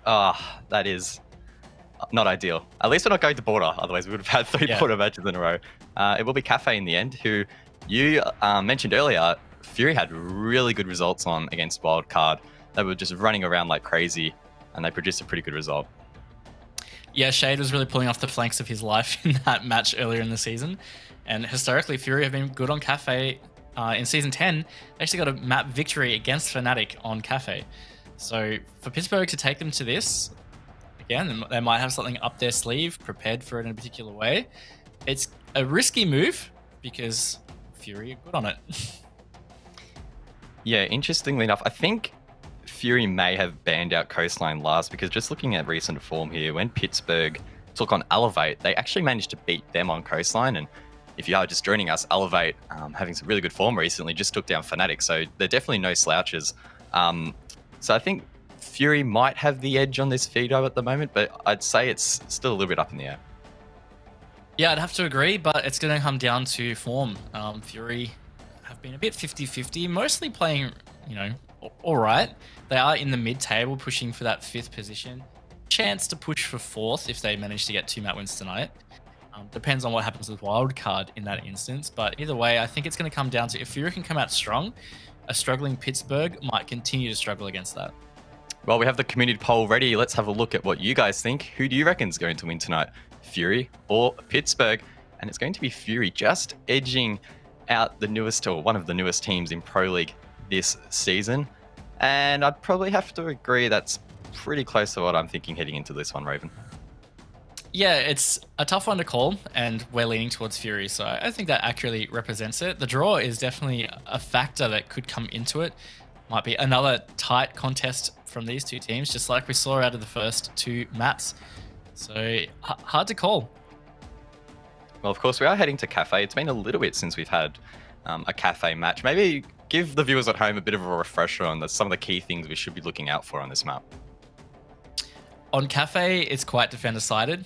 That is not ideal. At least we're not going to border. Otherwise, we would have had three border matches in a row. It will be Kafe in the end, who you mentioned earlier. FURY had really good results on against Wildcard. They were just running around like crazy, and they produced a pretty good result. Yeah, Shade was really pulling off the flanks of his life in that match earlier in the season. And historically, FURY have been good on Kafe. In Season 10, they actually got a map victory against Fnatic on Kafe. So for Pittsburgh to take them to this, again, they might have something up their sleeve, prepared for it in a particular way. It's a risky move because FURY are good on it. Yeah, interestingly enough, I think FURY may have banned out Coastline last because just looking at recent form here, when Pittsburgh took on Elevate, they actually managed to beat them on Coastline. And if you are just joining us, Elevate, having some really good form recently, just took down Fnatic. So they're definitely no slouches. So I think FURY might have the edge on this Fido at the moment, but I'd say it's still a little bit up in the air. Yeah, I'd have to agree, but it's going to come down to form. FURY have been a bit 50-50, mostly playing, all right. They are in the mid-table, pushing for that 5th position. Chance to push for 4th if they manage to get 2 map wins tonight. Depends on what happens with Wildcard in that instance, but either way, I think it's going to come down to if FURY can come out strong, a struggling Pittsburgh might continue to struggle against that. Well, we have the community poll ready. Let's have a look at what you guys think. Who do you reckon is going to win tonight? FURY or Pittsburgh? And it's going to be FURY, just edging out the newest, or one of the newest teams in Pro League this season. And I'd probably have to agree that's pretty close to what I'm thinking heading into this one, Raven. Yeah, it's a tough one to call, and we're leaning towards FURY, so I think that accurately represents it. The draw is definitely a factor that could come into it. Might be another tight contest from these two teams, just like we saw out of the first 2 maps. So hard to call. Well, of course, we are heading to Kafe. It's been a little bit since we've had a Kafe match. Maybe give the viewers at home a bit of a refresher on some of the key things we should be looking out for on this map. On Kafe, it's quite defender-sided.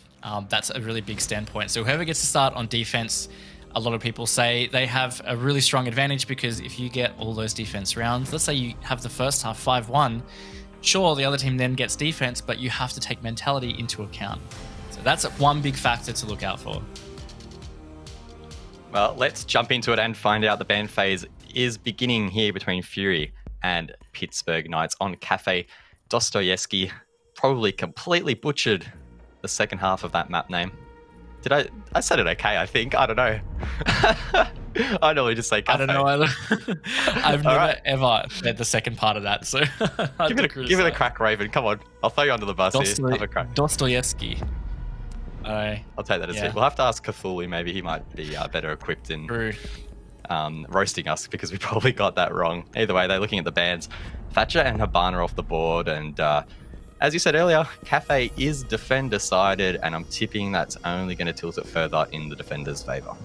That's a really big standpoint. So whoever gets to start on defense, a lot of people say they have a really strong advantage because if you get all those defense rounds, let's say you have the first half 5-1, sure, the other team then gets defense, but you have to take mentality into account. So that's one big factor to look out for. Well, let's jump into it and find out the ban phase is beginning here between FURY and Pittsburgh Knights on Kafe. Dostoevsky probably completely butchered the second half of that map name. Did I said it okay, I think. I don't know. I normally just say Kafe. I don't know either. I've never ever said the second part of that, so give it a crack, Raven. Come on. I'll throw you under the bus here. Have a crack. Dostoevsky. I'll take that as it. We'll have to ask Cthulhu. Maybe he might be better equipped in roasting us because we probably got that wrong. Either way, they're looking at the bans. Thatcher and Habana off the board, and as you said earlier, Kafe is defender-sided, and I'm tipping that's only going to tilt it further in the defender's favour.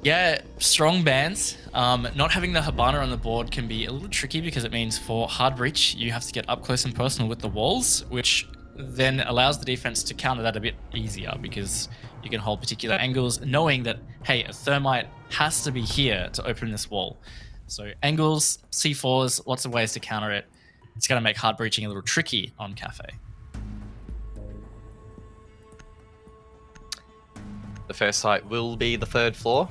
Yeah, strong bans. Not having the Habana on the board can be a little tricky because it means for hard breach, you have to get up close and personal with the walls, which then allows the defense to counter that a bit easier because you can hold particular angles knowing that, hey, a thermite has to be here to open this wall. So angles, C4s, lots of ways to counter it. It's going to make hard breaching a little tricky on Kafe. The first site will be the 3rd floor.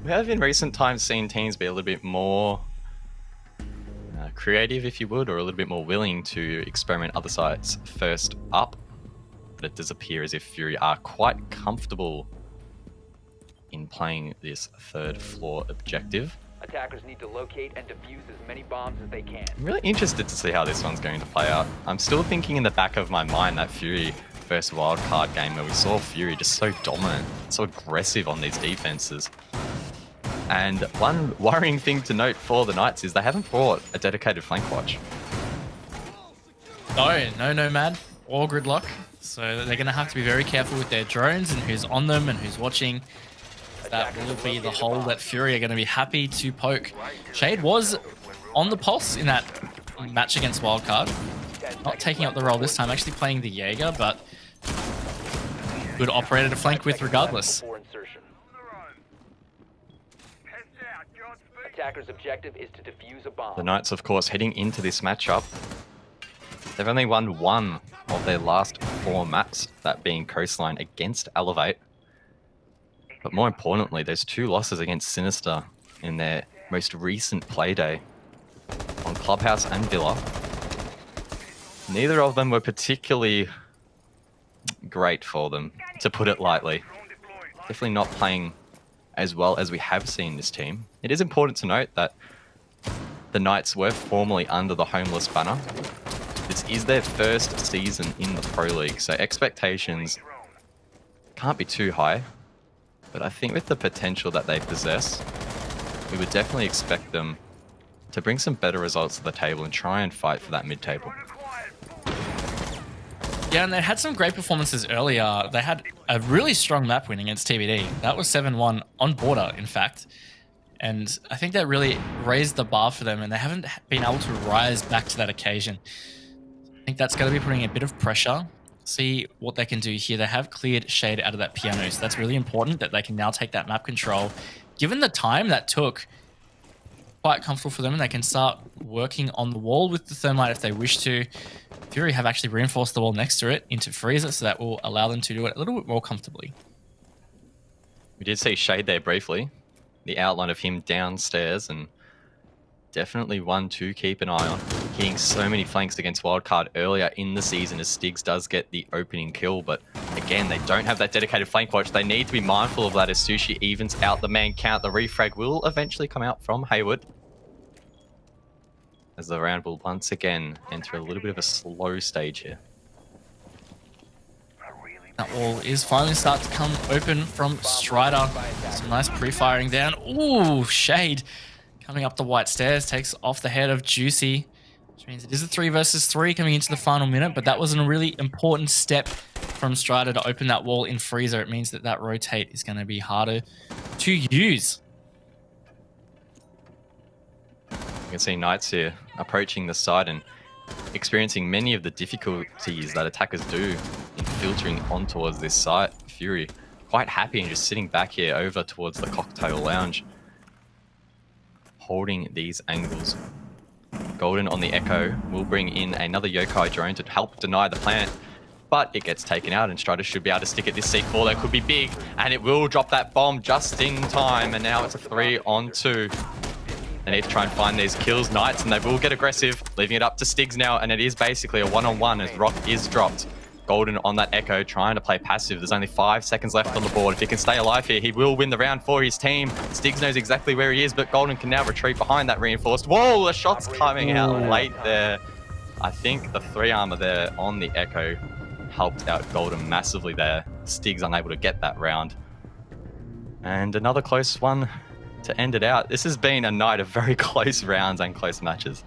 We have in recent times seen teams be a little bit more creative, if you would, or a little bit more willing to experiment other sites first up. But it does appear as if FURY are quite comfortable in playing this 3rd floor objective. Attackers need to locate and defuse as many bombs as they can. I'm really interested to see how this one's going to play out. I'm still thinking in the back of my mind that FURY first wildcard game where we saw FURY just so dominant, so aggressive on these defenses. And one worrying thing to note for the Knights is they haven't brought a dedicated flank watch. No, man. Or gridlock. So they're going to have to be very careful with their drones and who's on them and who's watching. That will be the hole that FURY are going to be happy to poke. Shade was on the pulse in that match against Wildcard. Not taking up the role this time, actually playing the Jaeger, but good operator to flank with regardless. Attacker's objective is to defuse a bomb. The Knights, of course, heading into this matchup They've only won 1 of their last 4 maps, that being Coastline against Elevate. But more importantly, there's 2 losses against Sinister in their most recent playday on Clubhouse and Villa. Neither of them were particularly great for them, to put it lightly. Definitely not playing as well as we have seen this team. It is important to note that the Knights were formerly under the Homeless banner. This is their first season in the Pro League, so expectations can't be too high. But I think with the potential that they possess, we would definitely expect them to bring some better results to the table and try and fight for that mid-table. Yeah, and they had some great performances earlier. They had a really strong map win against TBD. That was 7-1 on border, in fact. And I think that really raised the bar for them, and they haven't been able to rise back to that occasion. I think that's going to be putting a bit of pressure. See what they can do here. They have cleared Shade out of that piano, so that's really important that they can now take that map control. Given the time that took, quite comfortable for them, and they can start working on the wall with the Thermite if they wish to. Fury have actually reinforced the wall next to it into Freezer, so that will allow them to do it a little bit more comfortably. We did see Shade there briefly, the outline of him downstairs, and definitely one to keep an eye on. Hitting so many flanks against Wildcard earlier in the season as Stigs does get the opening kill, but again, they don't have that dedicated flank watch. They need to be mindful of that as Sushi evens out the man count. The refrag will eventually come out from Hayward, as the round will once again enter a little bit of a slow stage here. That wall is finally starting to come open from Strider. Some nice pre-firing down. Ooh, Shade coming up the white stairs, takes off the head of Juicy, which means it is a 3 versus 3 coming into the final minute, but that was a really important step from Strider to open that wall in Freezer. It means that that rotate is going to be harder to use. You can see Knights here approaching the side and experiencing many of the difficulties that attackers do in filtering on towards this site. Fury quite happy and just sitting back here over towards the cocktail lounge, holding these angles. Golden on the Echo will bring in another Yokai drone to help deny the plant, but it gets taken out and Strider should be able to stick at this C4. That could be big, and it will drop that bomb just in time, and now it's a 3-on-2. They need to try and find these kills, Knights, and they will get aggressive, leaving it up to Stigs now, and it is basically a 1-on-1 as Rock is dropped. Golden on that Echo, trying to play passive. There's only 5 seconds left on the board. If he can stay alive here, he will win the round for his team. Stigs knows exactly where he is, but Golden can now retreat behind that reinforced. Whoa, the shot's coming out late there. I think the 3 armor there on the Echo helped out Golden massively there. Stigs unable to get that round. And another close one to end it out. This has been a night of very close rounds and close matches.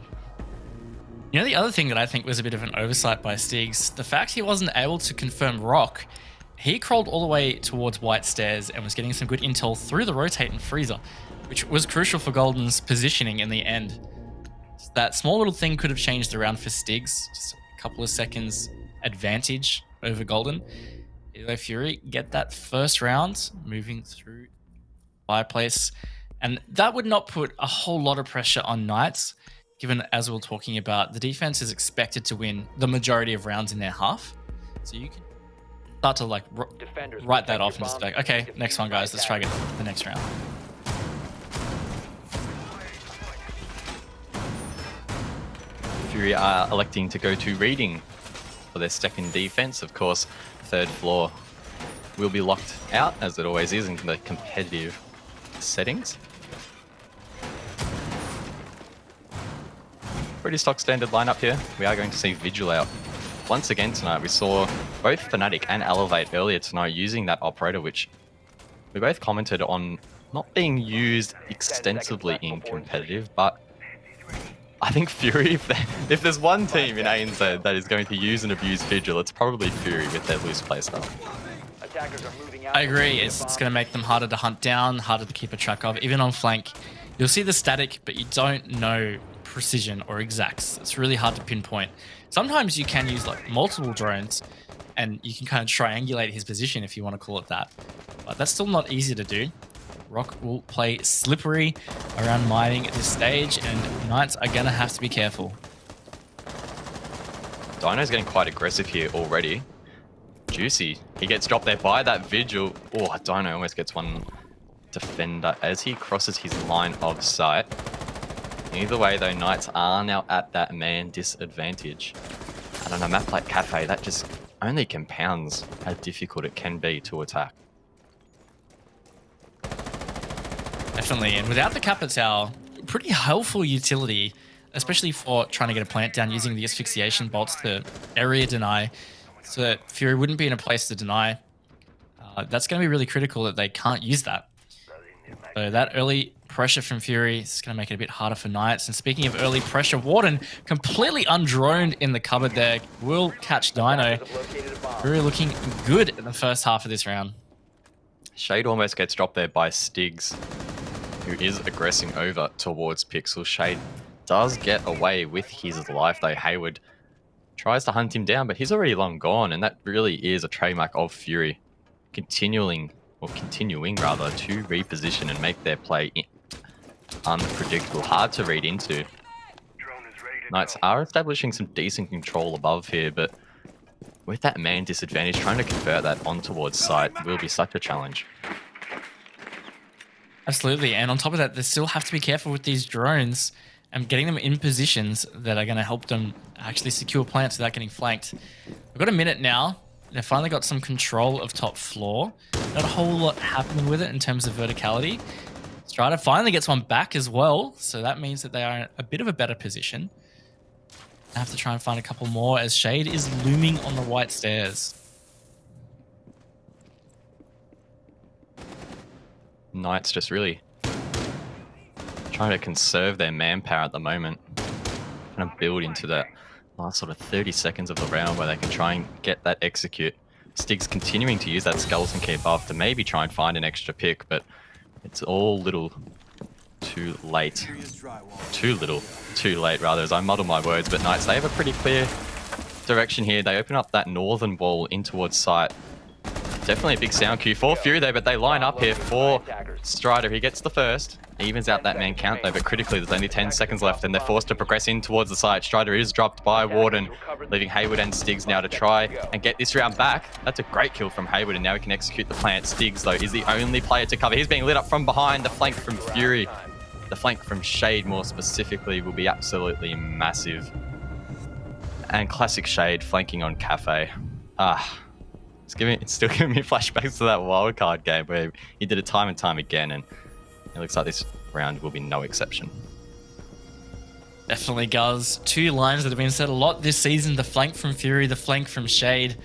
You know, the other thing that I think was a bit of an oversight by Stigs, the fact he wasn't able to confirm Rock, he crawled all the way towards White Stairs and was getting some good intel through the rotate and Freezer, which was crucial for Golden's positioning in the end. So that small little thing could have changed the round for Stigs, just a couple of seconds advantage over Golden. Either Fury get that first round, moving through Fireplace, and that would not put a whole lot of pressure on Knights, given, as we were talking about, the defense is expected to win the majority of rounds in their half. So you can start to like write that off and just be like, okay, next one, guys, let's try get the next round. Fury are electing to go to reading for their second defense. Of course, third floor will be locked out, as it always is in the competitive settings. Pretty stock standard lineup here. We are going to see Vigil out once again tonight. We saw both Fnatic and Elevate earlier tonight using that operator, which we both commented on not being used extensively in competitive, but I think Fury, if there's one team in ANZ that is going to use and abuse Vigil, it's probably Fury with their loose playstyle. I agree. It's going to make them harder to hunt down, harder to keep a track of. Even on flank, you'll see the static, but you don't know precision or exacts. It's really hard to pinpoint. Sometimes you can use like multiple drones and you can kind of triangulate his position, if you want to call it that. But that's still not easy to do. Rock will play slippery around mining at this stage, and Knights are going to have to be careful. Dino's getting quite aggressive here already. Juicy. He gets dropped there by that Vigil. Oh, Dino almost gets one defender as he crosses his line of sight. Either way, though, Knights are now at that man disadvantage. And on a map like Kafe, that just only compounds how difficult it can be to attack. Definitely, and without the Kappa Tower, pretty helpful utility, especially for trying to get a plant down using the asphyxiation bolts to area deny, so that Fury wouldn't be in a place to deny. That's going to be really critical that they can't use that. So that early pressure from Fury is going to make it a bit harder for Knights. And speaking of early pressure, Warden completely undroned in the cupboard there. Will catch Dino. Fury looking good in the first half of this round. Shade almost gets dropped there by Stigs, who is aggressing over towards Pixel. Shade does get away with his life, though. Hayward tries to hunt him down, but he's already long gone, and that really is a trademark of Fury. Continuing rather, to reposition and make their play unpredictable, hard to read into. Knights are establishing some decent control above here, but with that man disadvantage, trying to convert that on towards site will be such a challenge. Absolutely, and on top of that, they still have to be careful with these drones and getting them in positions that are going to help them actually secure plants without getting flanked. We've got a minute now. They've finally got some control of top floor. Not a whole lot happening with it in terms of verticality. Strider finally gets one back as well, so that means that they are in a bit of a better position. I have to try and find a couple more as Shade is looming on the white stairs. Knights just really trying to conserve their manpower at the moment. Kind of build into that last sort of 30 seconds of the round where they can try and get that execute. Stig's continuing to use that skeleton key buff to maybe try and find an extra pick, but it's all little too late. Too little, too late rather, as I muddle my words. But Knights, they have a pretty clear direction here. They open up that northern wall in towards site. Definitely a big sound cue for Fury though, but they line up here for Strider. He gets the first. Evens out that man count though, but critically there's only 10 seconds left and they're forced to progress in towards the site. Strider is dropped by Warden, leaving Hayward and Stigs now to try and get this round back. That's a great kill from Hayward, and now he can execute the plant. Stigs though is the only player to cover. He's being lit up from behind. The flank from Fury, the flank from Shade more specifically, will be absolutely massive. And classic Shade flanking on Kafe. It's still giving me flashbacks to that wildcard game where he did it time and time again, and it looks like this round will be no exception. Definitely, Guz. Two lines that have been said a lot this season: the flank from Fury, the flank from Shade.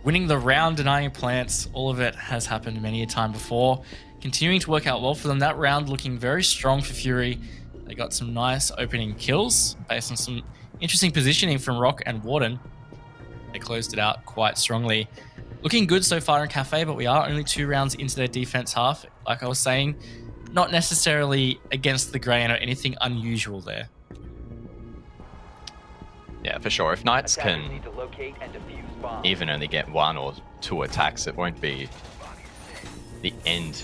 Winning the round, denying plants. All of it has happened many a time before. Continuing to work out well for them. That round looking very strong for Fury. They got some nice opening kills based on some interesting positioning from Rock and Warden. They closed it out quite strongly. Looking good so far in Kafe, but we are only 2 rounds into their defense half. Like I was saying, not necessarily against the grain or anything unusual there. Yeah, for sure. If Knights can even only get 1 or 2 attacks, it won't be the end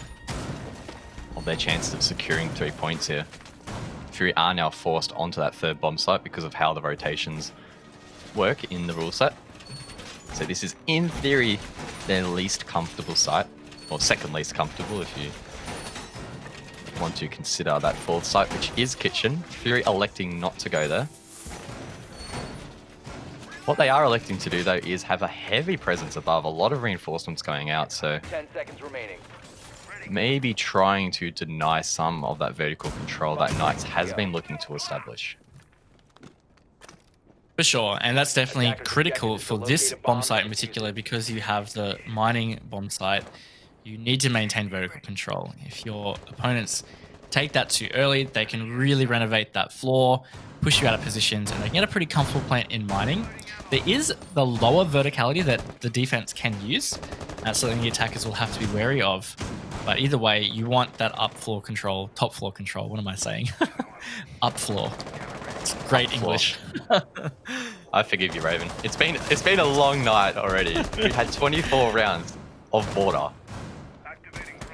of their chances of securing 3 points here. Fury are now forced onto that 3rd bomb site because of how the rotations work in the rule set. So this is, in theory, their least comfortable site, or 2nd least comfortable if you want to consider that 4th site, which is Kitchen. Fury electing not to go there. What they are electing to do, though, is have a heavy presence above, a lot of reinforcements going out, so 10 seconds remaining. maybe trying to deny some of that vertical control that Knights has been looking to establish. For sure, and that's definitely critical for this bomb site in particular, because you have the mining bomb site. You need to maintain vertical control. If your opponents take that too early, they can really renovate that floor, push you out of positions, and they can get a pretty comfortable plant in mining. There is the lower verticality that the defense can use. That's something the attackers will have to be wary of. But either way, you want that up floor control, top floor control. What am I saying? Up floor. It's great English. I forgive you, Raven. It's been a long night already. We've had 24 rounds of border.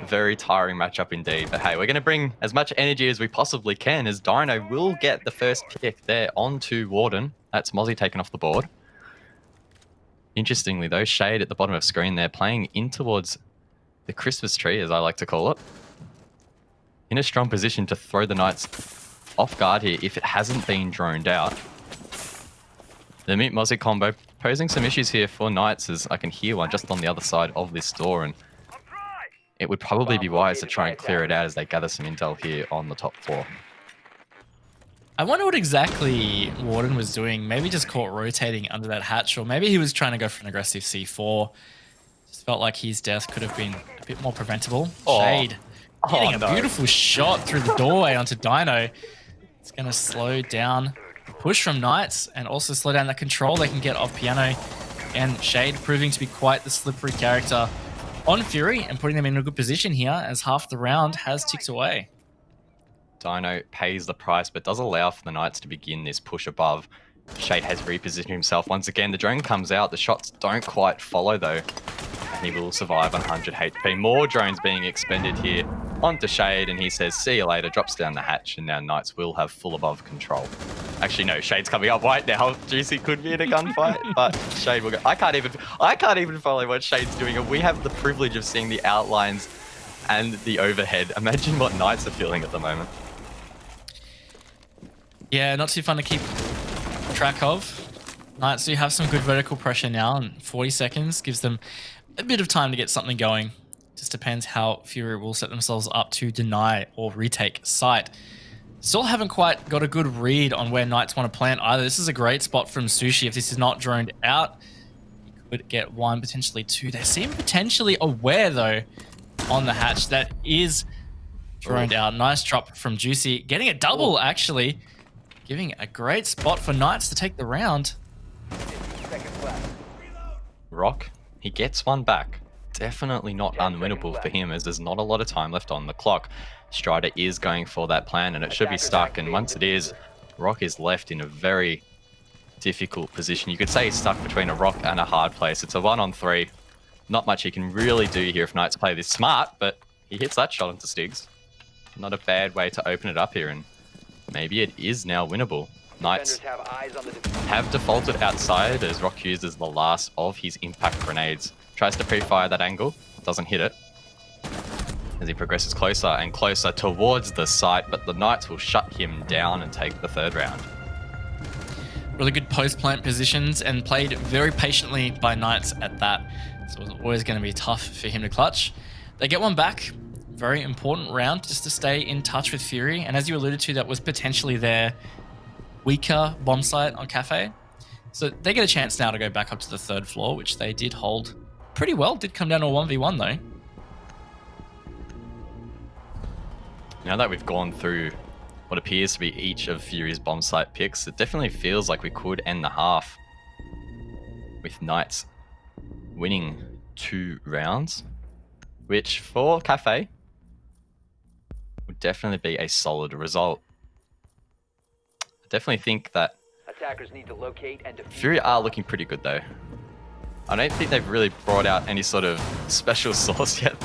Very tiring matchup indeed. But hey, we're going to bring as much energy as we possibly can, as Dino will get the first pick there onto Warden. That's Mozzie taken off the board. Interestingly though, Shade at the bottom of screen there, playing in towards the Christmas tree, as I like to call it. In a strong position to throw the Knights off guard here if it hasn't been droned out. The Mute Mozzie combo posing some issues here for Knights, as I can hear one just on the other side of this door, and it would probably be wise to try and clear it out as they gather some intel here on the top floor. I wonder what exactly Warden was doing. Maybe just caught rotating under that hatch, or maybe he was trying to go for an aggressive C4. Just felt like his death could have been a bit more preventable. Oh. Shade getting a no. beautiful shot through the doorway onto Dino. It's going to slow down the push from Knights and also slow down that control they can get off Piano. And Shade proving to be quite the slippery character on Fury and putting them in a good position here as half the round has ticked away. Dino pays the price, but does allow for the Knights to begin this push above. Shade has repositioned himself once again. The drone comes out. The shots don't quite follow though. And he will survive 100 HP. More drones being expended here onto Shade, and he says, see you later, drops down the hatch, and now Knights will have full above control. Actually, no, Shade's coming up right now. Juicy could be in a gunfight, but Shade will go. I can't even follow what Shade's doing, and we have the privilege of seeing the outlines and the overhead. Imagine what Knights are feeling at the moment. Yeah, not too fun to keep track of. Knights do have some good vertical pressure now, and 40 seconds gives them a bit of time to get something going. Just depends how Fury will set themselves up to deny or retake site. Still haven't quite got a good read on where Knights want to plant either. This is a great spot from Sushi. If this is not droned out, you could get one, potentially two. They seem potentially aware though on the hatch that is droned out. Nice drop from Juicy. Getting a double actually. Giving a great spot for Knights to take the round. Rock, he gets one back. Definitely not unwinnable for him, as there's not a lot of time left on the clock. Strider is going for that plan, and it should be stuck. And once it is, Rock is left in a very difficult position. You could say he's stuck between a rock and a hard place. It's a 1-on-3. Not much he can really do here if Knights play this smart, but he hits that shot into Stigs. Not a bad way to open it up here, and maybe it is now winnable. Knights have defaulted outside as Rock uses the last of his impact grenades. Tries to pre-fire that angle, doesn't hit it. As he progresses closer and closer towards the site, but the Knights will shut him down and take the third round. Really good post-plant positions and played very patiently by Knights at that. So it was always going to be tough for him to clutch. They get one back. Very important round just to stay in touch with Fury. And as you alluded to, that was potentially their weaker bomb site on Kafe. So they get a chance now to go back up to the third floor, which they did hold pretty well. Did come down to a 1v1 though. Now that we've gone through what appears to be each of Fury's bomb site picks, it definitely feels like we could end the half with Knights winning 2 rounds, which for Kafe would definitely be a solid result. I definitely think that Attackers need to locate and defuse. Fury are looking pretty good though. I don't think they've really brought out any sort of special sauce yet,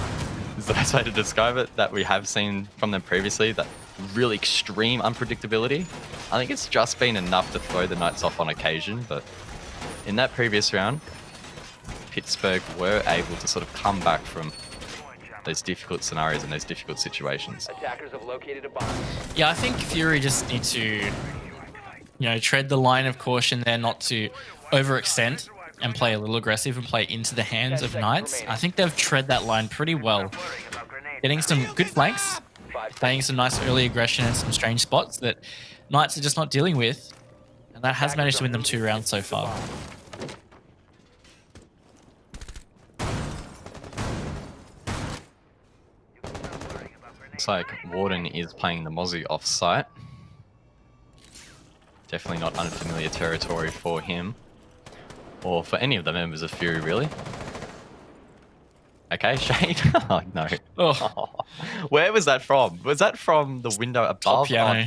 is the best way to describe it, that we have seen from them previously, that really extreme unpredictability. I think it's just been enough to throw the Knights off on occasion, but in that previous round, Pittsburgh were able to sort of come back from those difficult scenarios and those difficult situations. Attackers have located a bomb. Yeah, I think Fury just need to, tread the line of caution there, not to overextend and play a little aggressive and play into the hands of Knights. I think they've tread that line pretty well. Getting some good flanks, playing some nice early aggression in some strange spots that Knights are just not dealing with. And that has managed to win them 2 rounds so far. Looks like Warden is playing the Mozzie off-site. Definitely not unfamiliar territory for him. Or for any of the members of Fury, really. Okay, Shade. Oh, no. Oh. Where was that from? Was that from the window above? Piano.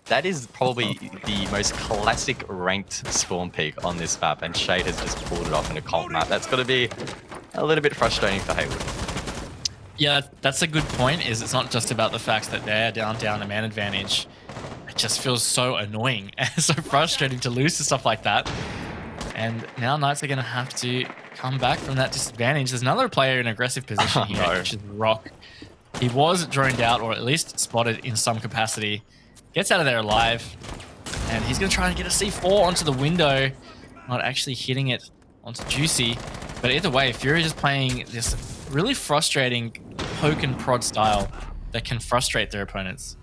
That is probably the most classic ranked spawn peak on this map, and Shade has just pulled it off in a comp map. That's got to be a little bit frustrating for Haywood. Yeah, that's a good point, is it's not just about the fact that they're down a man advantage. It just feels so annoying and so frustrating to lose to stuff like that. And now Knights are going to have to come back from that disadvantage. There's another player in aggressive position here, no. which is Rock. He was droned out, or at least spotted in some capacity. Gets out of there alive. And he's going to try and get a C4 onto the window. Not actually hitting it onto Juicy. But either way, Fury is just playing this really frustrating poke and prod style that can frustrate their opponents.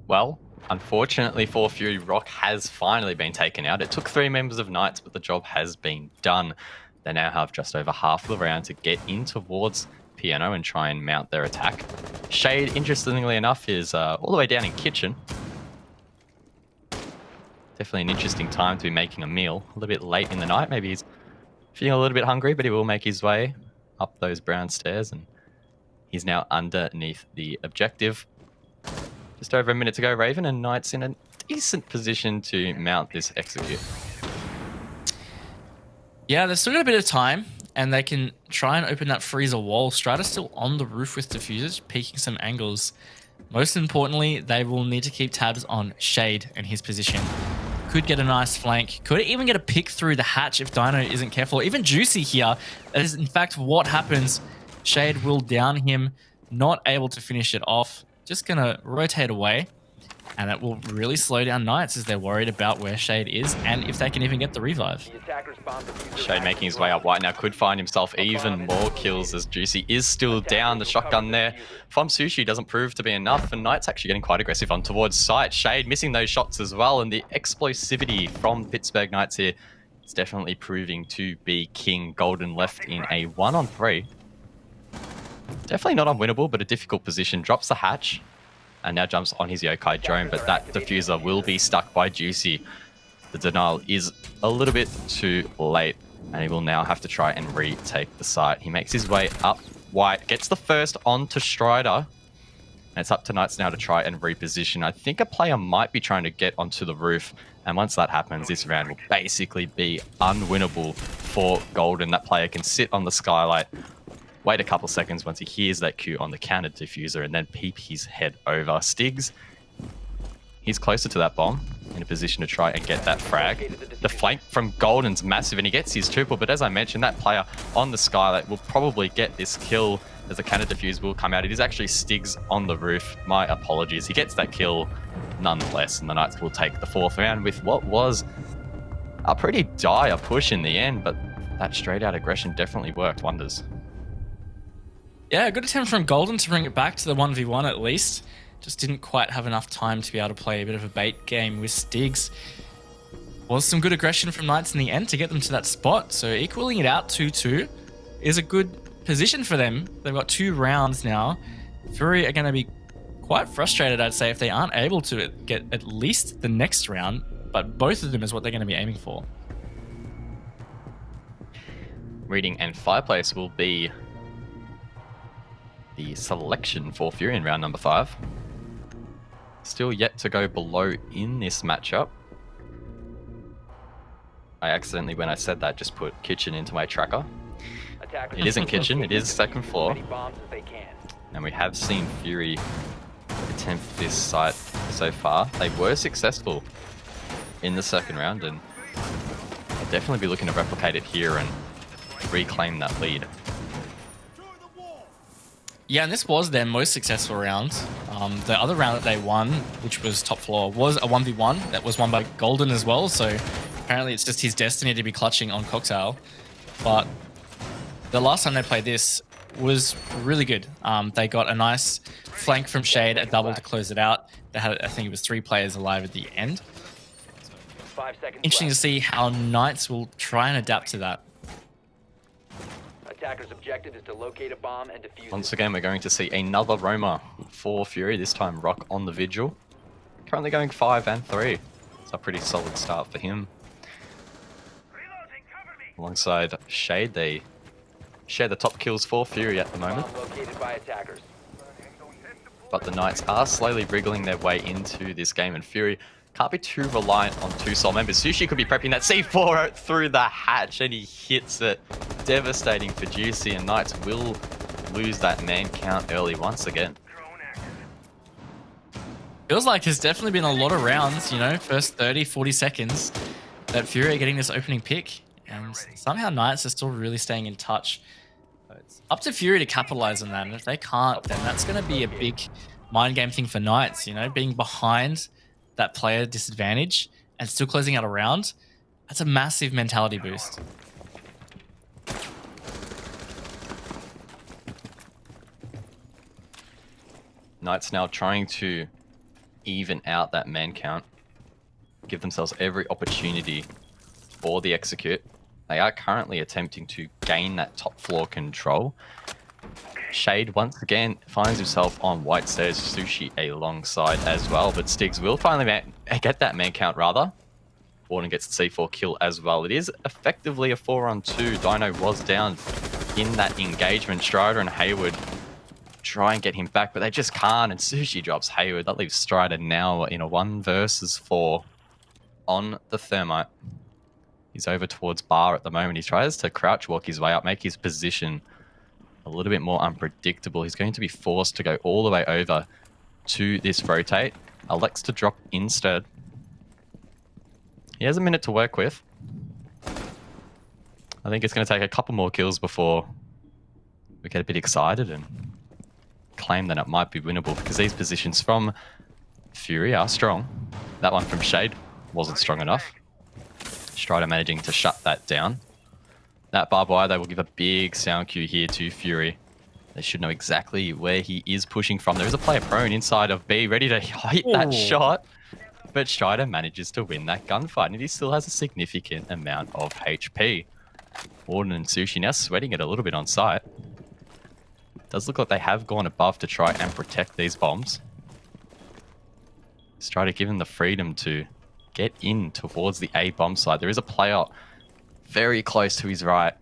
Well, unfortunately for Fury, Rock has finally been taken out. It took 3 members of Knights, but the job has been done. They now have just over half of the round to get in towards Piano and try and mount their attack. Shade, interestingly enough, is all the way down in Kitchen. Definitely an interesting time to be making a meal. A little bit late in the night. Maybe he's feeling a little bit hungry, but he will make his way up those brown stairs. And he's now underneath the objective. Just over a minute to go, Raven, and Knights in a decent position to mount this execute. Yeah, they've still got a bit of time, and they can try and open that freezer wall. Strata's still on the roof with diffusers, peeking some angles. Most importantly, they will need to keep tabs on Shade and his position. Could get a nice flank. Could even get a pick through the hatch if Dino isn't careful. Even Juicy here. That is, in fact, what happens. Shade will down him, not able to finish it off. Just going to rotate away. And it will really slow down Knights as they're worried about where Shade is and if they can even get the revive. Shade making his way up right now could find himself even more kills as Juicy is still down. The shotgun there from Sushi doesn't prove to be enough, and Knights actually getting quite aggressive on towards site. Shade missing those shots as well, and the explosivity from Pittsburgh Knights here is definitely proving to be king. Golden left in a 1-on-3. Definitely not unwinnable, but a difficult position. Drops the hatch. And now jumps on his Yokai drone, but that diffuser will be stuck by Juicy. The denial is a little bit too late, and he will now have to try and retake the site. He makes his way up white, gets the first onto Strider, and it's up to Knights now to try and reposition. I think a player might be trying to get onto the roof, and once that happens, this round will basically be unwinnable for Golden. That player can sit on the skylight, wait a couple seconds once he hears that cue on the counter diffuser, and then peep his head over. Stigs, he's closer to that bomb, in a position to try and get that frag. The flank from Golden's massive, and he gets his triple, but as I mentioned, that player on the skylight will probably get this kill as the counter diffuse will come out. It is actually Stigs on the roof. My apologies. He gets that kill nonetheless, and the Knights will take the 4th round with what was a pretty dire push in the end, but that straight out aggression definitely worked wonders. Yeah, a good attempt from Golden to bring it back to the 1v1 at least. Just didn't quite have enough time to be able to play a bit of a bait game with Stigs. Was some good aggression from Knights in the end to get them to that spot. So equaling it out 2-2 is a good position for them. They've got 2 rounds now. Fury are going to be quite frustrated, I'd say, if they aren't able to get at least the next round. But both of them is what they're going to be aiming for. Reading and Fireplace will be the selection for Fury in round number 5. Still yet to go below in this matchup. I accidentally, when I said that, just put Kitchen into my tracker. It isn't Kitchen, it is second floor. And we have seen Fury attempt this site so far. They were successful in the second round, and I'll definitely be looking to replicate it here and reclaim that lead. Yeah, and this was their most successful round. The other round that they won, which was top floor, was a 1v1 that was won by Golden as well. So apparently it's just his destiny to be clutching on Cocktail. But the last time they played this was really good. They got a nice flank from Shade, a double to close it out. They had, I think it was 3 players alive at the end. 5 seconds Interesting to left. see how Knights will try and adapt to that. Attacker's objective is to locate a bomb and defuse Once it. again, we're going to see another roamer for Fury, this time Rock on the vigil. Currently going 5 and 3. It's a pretty solid start for him. Alongside Shade, they share the top kills for Fury at the moment. Bomb located by attackers. But the Knights are slowly wriggling their way into this game, and Fury can't be too reliant on 2 sole members. Sushi could be prepping that C4 through the hatch, and he hits it. Devastating for Juicy, and Knights will lose that man count early once again. Feels like there's definitely been a lot of rounds, you know, first 30, 40 seconds. that Fury are getting this opening pick, and somehow Knights are still really staying in touch. It's up to Fury to capitalize on that, and if they can't, then that's going to be a big mind game thing for Knights. You know, being behind that player disadvantage and still closing out a round, that's a massive mentality boost. Knights now trying to even out that man count, give themselves every opportunity for the execute. They are currently attempting to gain that top floor control. Shade once again finds himself on white stairs, Sushi alongside as well, but Stiggs will finally get that man count rather. Warden gets the C4 kill as well. It is effectively a 4-on-2. Dino was down in that engagement. Strider and Hayward try and get him back, but they just can't, and Sushi drops Hayward. That leaves Strider now in a 1 versus 4 on the Thermite. He's over towards Bar at the moment. He tries to crouch walk his way up, make his position a little bit more unpredictable. He's going to be forced to go all the way over to this rotate. Elects to drop instead. He has a minute to work with. I think it's going to take a couple more kills before we get a bit excited and claim that it might be winnable, because these positions from Fury are strong. That one from Shade wasn't strong enough. Strider managing to shut that down. That barbed wire, they will give a big sound cue here to Fury. They should know exactly where he is pushing from. There is a player prone inside of B, ready to hit that shot. But Strider manages to win that gunfight, and he still has a significant amount of HP. Warden and Sushi now sweating it a little bit on site. Does look like they have gone above to try and protect these bombs. Strider given the freedom to get in towards the A bomb side. There is a player very close to his right.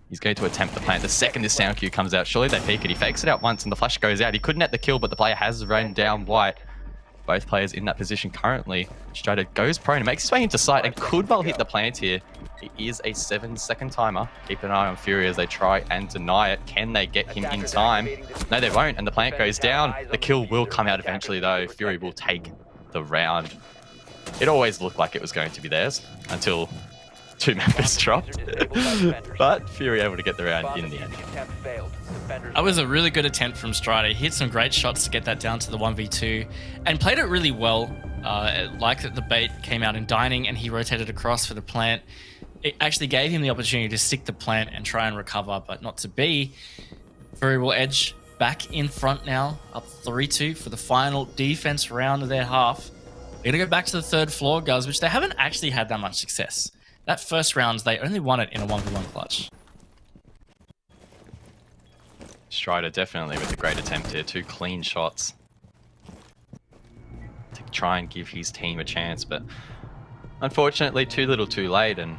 He's going to attempt the plant. The second this sound cue comes out, surely they peek it. He fakes it out once and the flash goes out. He couldn't get the kill, but the player has run down white. Both players in that position currently. Strider goes prone and makes his way into sight and could well hit the plant here. It is a 7-second timer. Keep an eye on Fury as they try and deny it. Can they get him in time? No, they won't, and the plant goes down. The kill will come out eventually, though. Fury will take the round. It always looked like it was going to be theirs until 2 members dropped. But Fury able to get the round in the end. That was a really good attempt from Strider. He hit some great shots to get that down to the 1v2 and played it really well. Like that the bait came out in dining and he rotated across for the plant. It actually gave him the opportunity to stick the plant and try and recover, but not to be. Fury will edge back in front now, up 3-2 for the final defense round of their half. They're going to go back to the 3rd floor, guys, which they haven't actually had that much success. That first round, they only won it in a 1v1 clutch. Strider definitely with a great attempt here. 2 clean shots to try and give his team a chance, but unfortunately too little too late. And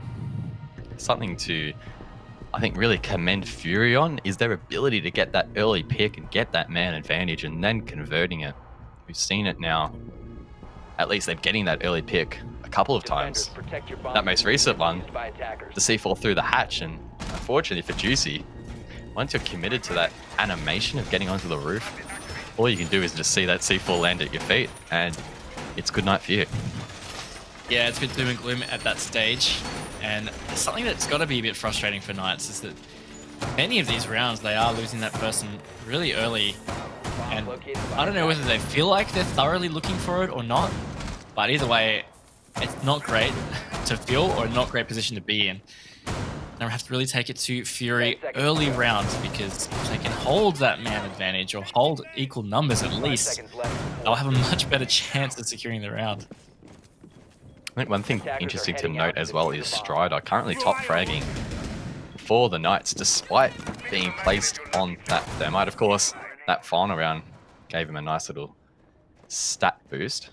something to, I think, really commend Fury on is their ability to get that early pick and get that man advantage and then converting it. We've seen it now. At least they're getting that early pick a couple of times. That most recent one, the C4 through the hatch, and unfortunately for Juicy, once you're committed to that animation of getting onto the roof, all you can do is just see that C4 land at your feet, and it's good night for you. Yeah, it's a bit doom and gloom at that stage, and something that's got to be a bit frustrating for Knights is that many of these rounds they are losing that person really early, and I don't know whether they feel like they're thoroughly looking for it or not, but either way, it's not great to feel or not great position to be in. They'll have to really take it to Fury early rounds, because if they can hold that man advantage or hold equal numbers at least, they'll have a much better chance of securing the round. I think one thing interesting to note as well is Strider currently top fragging for the Knights despite being placed on that Thermite. Of course, that final round gave him a nice little stat boost.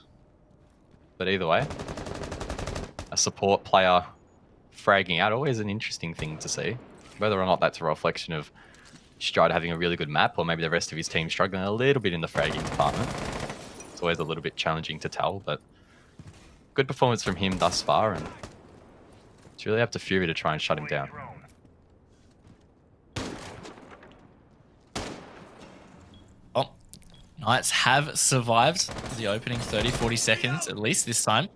But either way, a support player fragging out, always an interesting thing to see. Whether or not that's a reflection of Strider having a really good map or maybe the rest of his team struggling a little bit in the fragging department. It's always a little bit challenging to tell, but good performance from him thus far, and it's really up to Fury to try and shut him down. Well, Knights have survived the opening 30-40 seconds, at least this time.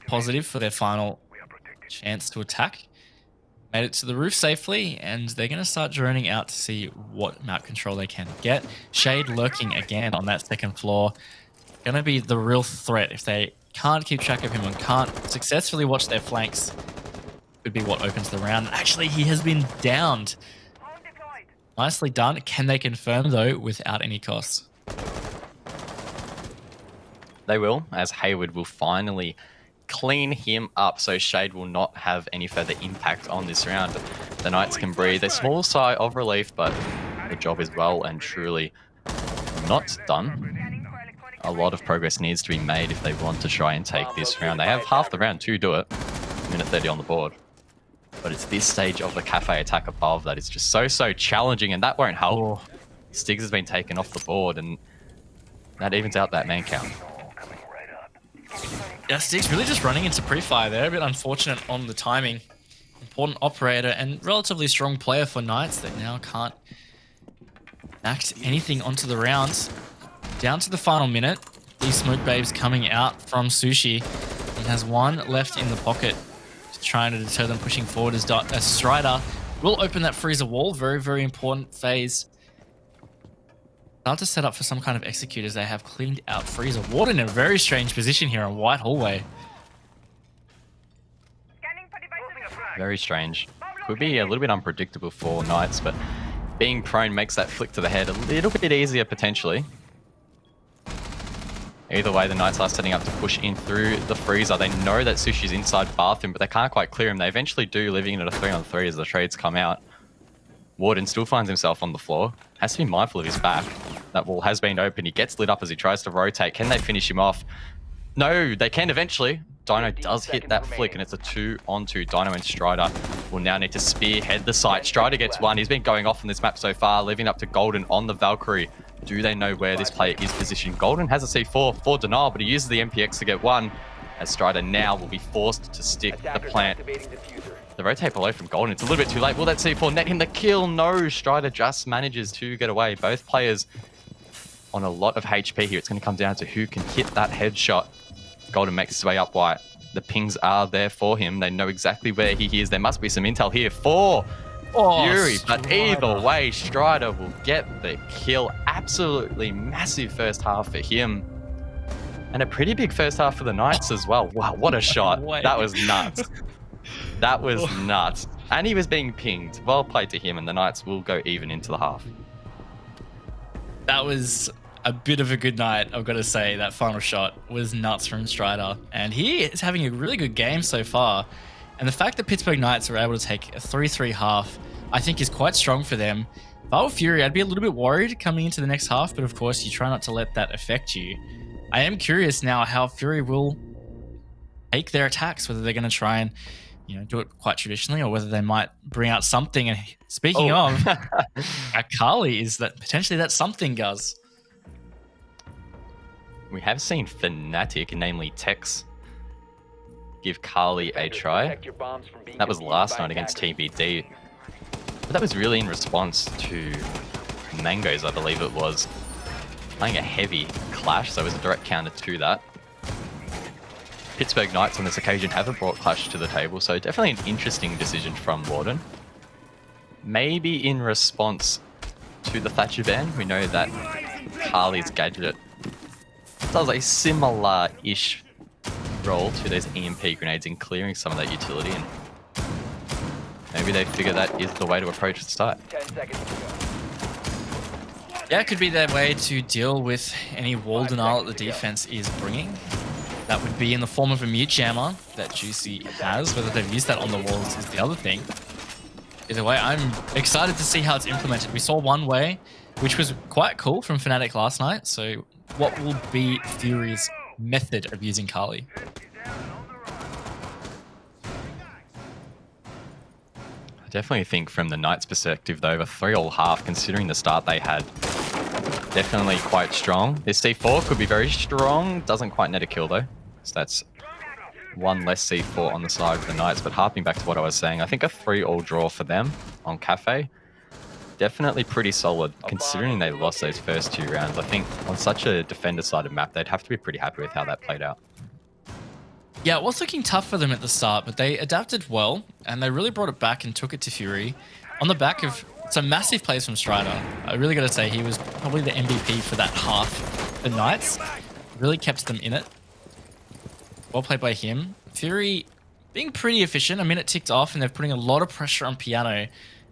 positive for their final chance to attack. Made it to the roof safely, and they're going to start droning out to see what map control they can get. Shade lurking again on that second floor. Going to be the real threat if they can't keep track of him and can't successfully watch their flanks. Could be what opens the round. Actually, he has been downed. Nicely done. Can they confirm, though, without any costs? They will, as Hayward will finally clean him up, so Shade will not have any further impact on this round. The Knights can breathe a small sigh of relief, but the job is well and truly not done. A lot of progress needs to be made if they want to try and take this round. They have half the round to do it. Minute 30 on the board. But it's this stage of the Kafe attack above that is just so challenging, and that won't help. Stiggs has been taken off the board, and that evens out that man count. Yeah, Stiggs really just running into pre-fire there. A bit unfortunate on the timing. Important operator and relatively strong player for Knights that now can't act anything onto the rounds. Down to the final minute. These smoke babes coming out from Sushi. He has one left in the pocket, trying to deter them pushing forward as Strider will open that freezer wall. Very important phase. Start to set up for some kind of executors. They have cleaned out freezer. Warden in a very strange position here on White Hallway. Very strange. Could be a little bit unpredictable for Knights, but being prone makes that flick to the head a little bit easier potentially. Either way, the Knights are setting up to push in through the freezer. They know that Sushi's inside bathroom, but they can't quite clear him. They eventually do, leaving it at a 3-on-3 as the trades come out. Warden still finds himself on the floor. Has to be mindful of his back. That wall has been open. He gets lit up as he tries to rotate. Can they finish him off? No, they can eventually. Dino does hit that flick, and it's a 2-on-2. Dino and Strider will now need to spearhead the site. Strider gets one. He's been going off on this map so far, leaving up to Golden on the Valkyrie. Do they know where this player is positioned? Golden has a C4 for denial, but he uses the MPX to get one, as Strider now will be forced to stick the plant. The rotate below from Golden, it's a little bit too late. Will that C4 net him the kill? No, Strider just manages to get away. Both players on a lot of HP here. It's going to come down to who can hit that headshot. Golden makes his way up White. The pings are there for him. They know exactly where he is. There must be some intel here for Fury, but either way, Strider will get the kill. Absolutely massive first half for him. And a pretty big first half for the Knights as well. Wow, what a shot. That was nuts. That was nuts. And he was being pinged. Well played to him, and the Knights will go even into the half. That was a bit of a good night, I've got to say. That final shot was nuts from Strider. And he is having a really good game so far. And the fact that Pittsburgh Knights are able to take a 3-3 half, I think is quite strong for them. If I were Fury, I'd be a little bit worried coming into the next half, but of course you try not to let that affect you. I am curious now how Fury will take their attacks, whether they're going to try and do it quite traditionally, or whether they might bring out something. And speaking of, Akali is that potentially that something, Guz. We have seen Fnatic, namely Tex, give Kali a try. That was last night against TBD. But that was really in response to Mangoes, I believe it was, playing a heavy Clash, so it was a direct counter to that. Pittsburgh Knights on this occasion haven't brought Clash to the table, so definitely an interesting decision from Warden. Maybe in response to the Thatcher ban, we know that Kali's gadget does a similar-ish role to those EMP grenades in clearing some of that utility, and maybe they figure that is the way to approach the start. 10 seconds to go. Yeah, it could be their way to deal with any wall denial that the defense is bringing. That would be in the form of a mute jammer that Juicy has. Whether they've used that on the walls is the other thing. Either way, I'm excited to see how it's implemented. We saw one way, which was quite cool from Fnatic last night. So what will be Fury's method of using Kali? I definitely think from the Knights' perspective, though, a 3-all half, considering the start they had, definitely quite strong. This C4 could be very strong. Doesn't quite net a kill, though. So that's one less C4 on the side of the Knights. But harping back to what I was saying, I think a 3-all draw for them on Kafe, definitely pretty solid, considering they lost those first 2 rounds. I think on such a defender-sided map, they'd have to be pretty happy with how that played out. Yeah, it was looking tough for them at the start, but they adapted well and they really brought it back and took it to Fury on the back of some massive plays from Strider. I really got to say he was probably the MVP for that half for Knights. Really kept them in it. Well played by him. Fury being pretty efficient. A minute ticked off and they're putting a lot of pressure on Piano.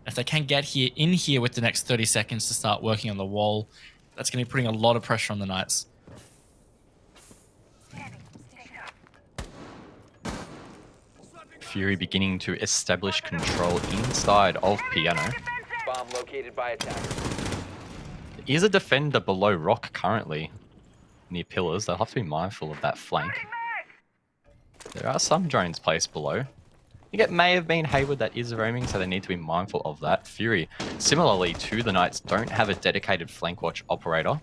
If they can get in here with the next 30 seconds to start working on the wall, that's going to be putting a lot of pressure on the Knights. Fury beginning to establish control inside of Piano. Bomb located by attackers. There is a defender below Rock currently near pillars. They'll have to be mindful of that flank. There are some drones placed below. I think it may have been Hayward that is roaming, so they need to be mindful of that. Fury, similarly to the Knights, don't have a dedicated flank watch operator,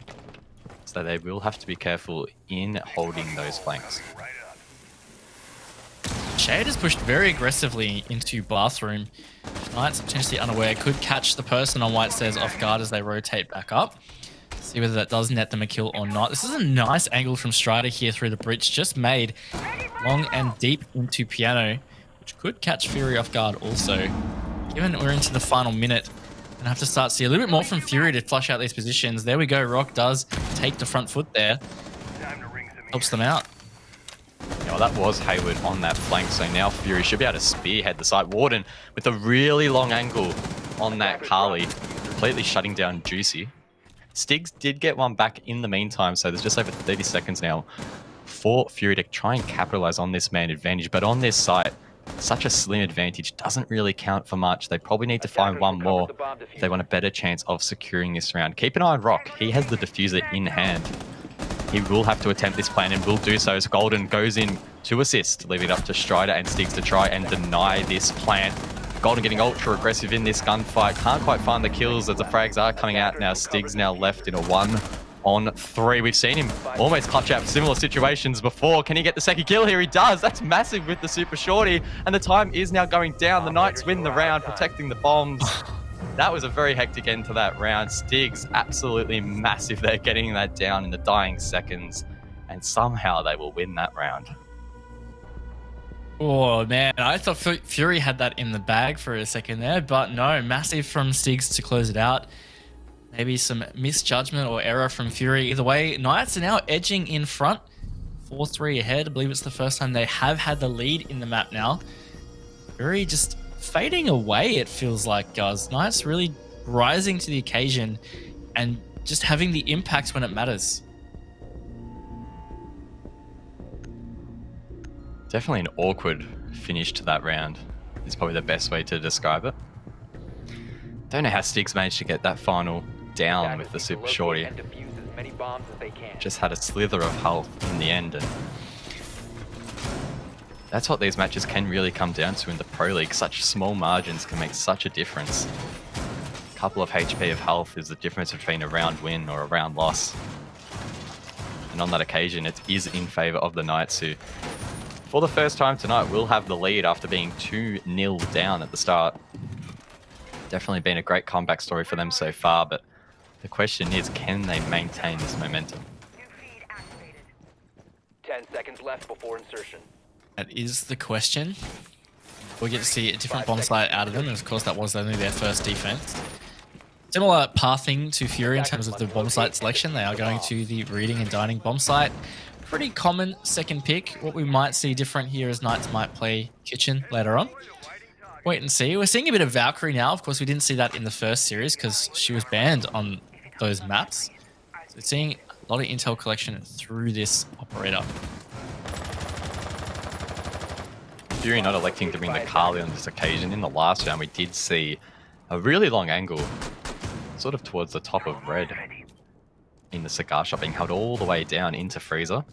so they will have to be careful in holding those flanks. Shade is pushed very aggressively into bathroom. Knights, potentially unaware, could catch the person on White Stairs off guard as they rotate back up. See whether that does net them a kill or not. This is a nice angle from Strider here through the bridge, just made long and deep into Piano, which could catch Fury off guard also. Given we're into the final minute, and have to start to see a little bit more from Fury to flush out these positions. There we go. Rock does take the front foot there. Helps them out. Yeah, well, that was Hayward on that flank, so now Fury should be able to spearhead the site. Warden with a really long angle on that Carly, completely shutting down Juicy. Stiggs did get one back in the meantime, so there's just over 30 seconds now for Fury to try and capitalize on this man advantage. But on this site, such a slim advantage doesn't really count for much. They probably need to find one more if they want a better chance of securing this round. Keep an eye on Rock. He has the diffuser in hand. He will have to attempt this plan and will do so as Golden goes in to assist, leaving it up to Strider and Stiggs to try and deny this plan. Golden getting ultra aggressive in this gunfight. Can't quite find the kills as the frags are coming out now. Stiggs now left in a 1-on-3. We've seen him almost clutch out similar situations before. Can he get the second kill here? He does. That's massive with the super shorty. And the time is now going down. The Knights win the round, protecting the bombs. That was a very hectic end to that round. Stiggs absolutely massive there, getting that down in the dying seconds. And somehow they will win that round. Oh man, I thought Fury had that in the bag for a second there, but no, massive from Stiggs to close it out. Maybe some misjudgment or error from Fury. Either way, Knights are now edging in front. 4-3 ahead. I believe it's the first time they have had the lead in the map now. Fury just fading away, it feels like, guys. Knights really rising to the occasion and just having the impact when it matters. Definitely an awkward finish to that round is probably the best way to describe it. Don't know how Stiggs managed to get that final down with the super shorty. Just had a slither of health in the end, and that's what these matches can really come down to in the Pro League. Such small margins can make such a difference. A couple of HP of health is the difference between a round win or a round loss. And on that occasion, it is in favour of the Knights, who, for the first time tonight, will have the lead after being 2-0 down at the start. Definitely been a great comeback story for them so far, but the question is, can they maintain this momentum? 10 seconds left before insertion. That is the question. We'll get to see a different bomb site out of them, and of course that was only their first defense. Similar pathing to Fury in terms of the bomb site selection. They are going to the reading and dining bomb site. Pretty common second pick. What we might see different here is Knights might play kitchen later on. Wait and see. We're seeing a bit of Valkyrie now. Of course, we didn't see that in the first series because she was banned on those maps. So we're seeing a lot of intel collection through this operator. Fury not electing to bring the Carly on this occasion. In the last round, we did see a really long angle, sort of towards the top of red in the cigar shop, being held all the way down into freezer.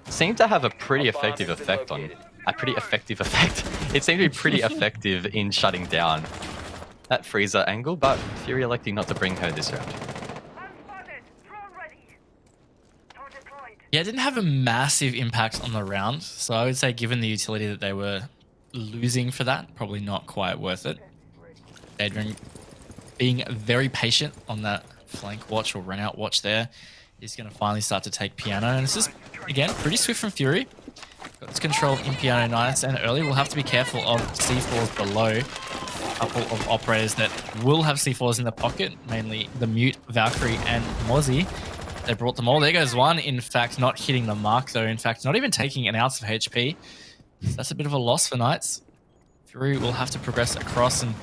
Seemed to have a pretty effective effect on... It seemed to be pretty effective in shutting down that freezer angle, but Fury electing not to bring her this round. Yeah, it didn't have a massive impact on the round, so I would say given the utility that they were losing for that, probably not quite worth it. Adrian being very patient on that flank watch or run out watch there. is going to finally start to take Piano. And this is, again, pretty swift from Fury. Got this control in Piano nice and early. We'll have to be careful of C4s below. A couple of operators that will have C4s in the pocket, mainly the Mute, Valkyrie, and Mozzie. They brought them all. There goes one, in fact, not hitting the mark, though. In fact, not even taking an ounce of HP. So that's a bit of a loss for Knights. Fury will have to progress across, and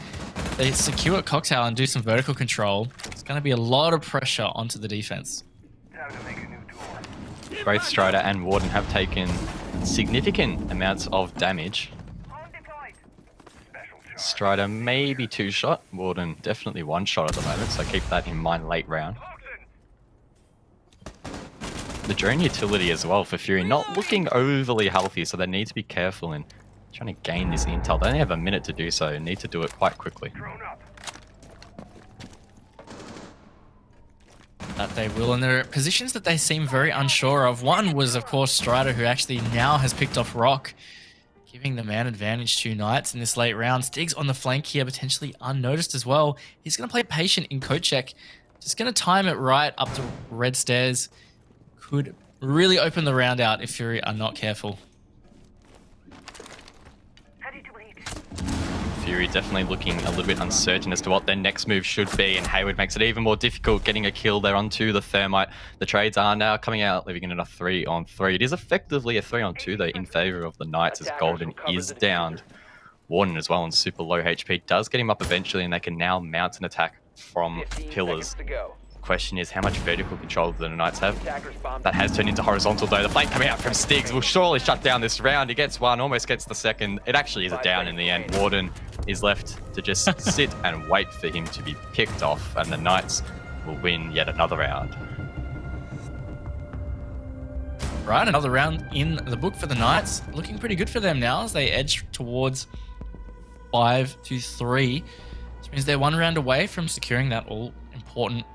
they secure Cocktail and do some vertical control. It's going to be a lot of pressure onto the defense. Both Strider and Warden have taken significant amounts of damage. Strider maybe 2-shot, Warden definitely 1-shot at the moment, so keep that in mind late round. The drone utility as well for Fury not looking overly healthy, so they need to be careful in trying to gain this intel. They only have a minute to do so and need to do it quite quickly. That they will, and there are positions that they seem very unsure of. One was, of course, Strider, who actually now has picked off Rock, giving the man advantage to Knights in this late round. Stig's on the flank here, potentially unnoticed as well. He's going to play patient in code check. Just going to time it right up to red stairs. Could really open the round out if Fury are not careful. Fury definitely looking a little bit uncertain as to what their next move should be, and Hayward makes it even more difficult getting a kill there onto the Thermite. The trades are now coming out, leaving it in a 3-on-3. It is effectively a 3-on-2 though in favor of the Knights as Golden is downed. Warden as well on super low HP does get him up eventually, and they can now mount an attack from pillars. Question is, how much vertical control do the Knights have? That has turned into horizontal though. The flank coming out from Stigs will surely shut down this round. He gets one, almost gets the second. It actually is a down in the end. Warden is left to just sit and wait for him to be picked off, and the Knights will win yet another round. Right, another round in the book for the Knights. Looking pretty good for them now as they edge towards 5-3. Which means they're one round away from securing that all-important,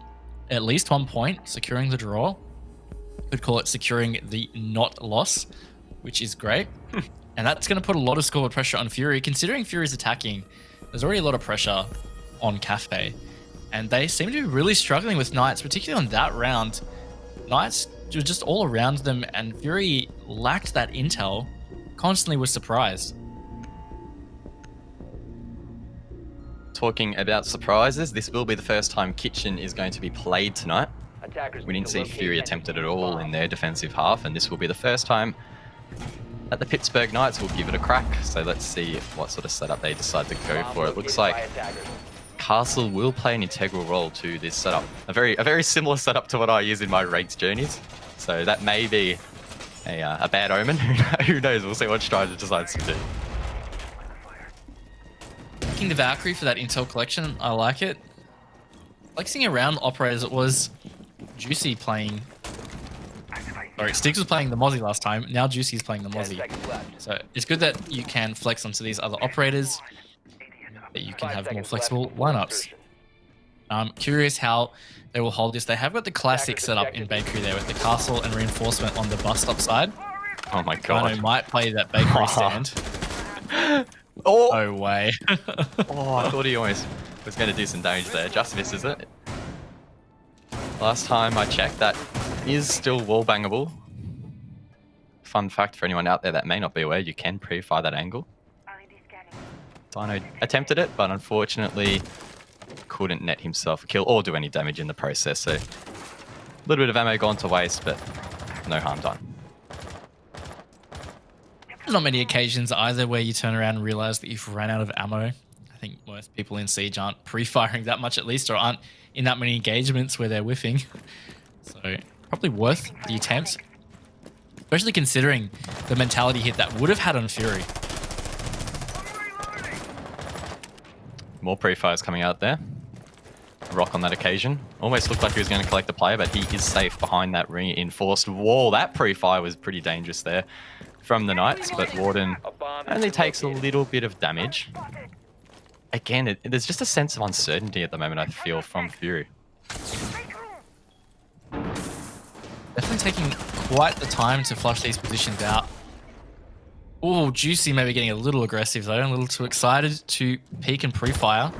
at least 1 point, securing the draw. Could call it securing the not loss, which is great. And that's going to put a lot of scoreboard pressure on Fury. Considering Fury's attacking, there's already a lot of pressure on Kafe. And they seem to be really struggling with Knights, particularly on that round. Knights were just all around them, and Fury lacked that intel. Constantly was surprised. Talking about surprises, this will be the first time Kitchen is going to be played tonight. We didn't see Fury attempt it at all in their defensive half, and this will be the first time that the Pittsburgh Knights will give it a crack. So let's see what sort of setup they decide to go for. It looks like Castle will play an integral role to this setup. A very similar setup to what I use in my ranked journeys. So that may be a bad omen. Who knows? We'll see what Strider decides to do. Picking the Valkyrie for that intel collection, I like it. Flexing around operators, it was Juicy playing... Sorry, Sticks was playing the Mozzie last time. Now Juicy's playing the Mozzie. So it's good that you can flex onto these other operators, that you can have more flexible lineups. I'm curious how they will hold this. They have got the classic setup in Bakery there with the castle and reinforcement on the bus stop side. Oh my god. Rhino might play that Bakery stand. Oh! No way. Oh, I thought he almost was going to do some damage there. Just misses it. Last time I checked, that is still wall-bangable. Fun fact for anyone out there that may not be aware, you can pre-fire that angle. Dino attempted it, but unfortunately couldn't net himself a kill or do any damage in the process. So a little bit of ammo gone to waste, but no harm done. Not many occasions either where you turn around and realize that you've run out of ammo. I think most people in Siege aren't pre-firing that much at least, or aren't in that many engagements where they're whiffing. So probably worth the attempt, especially considering the mentality hit that would have had on Fury. More pre-fires coming out there. Rock on that occasion. Almost looked like he was going to collect the player, but he is safe behind that reinforced wall. That pre-fire was pretty dangerous there from the Knights, but Warden only takes a little bit of damage. Again, there's just a sense of uncertainty at the moment, I feel, from Fury. Definitely taking quite the time to flush these positions out. Oh, Juicy maybe getting a little aggressive though, a little too excited to peek and pre-fire.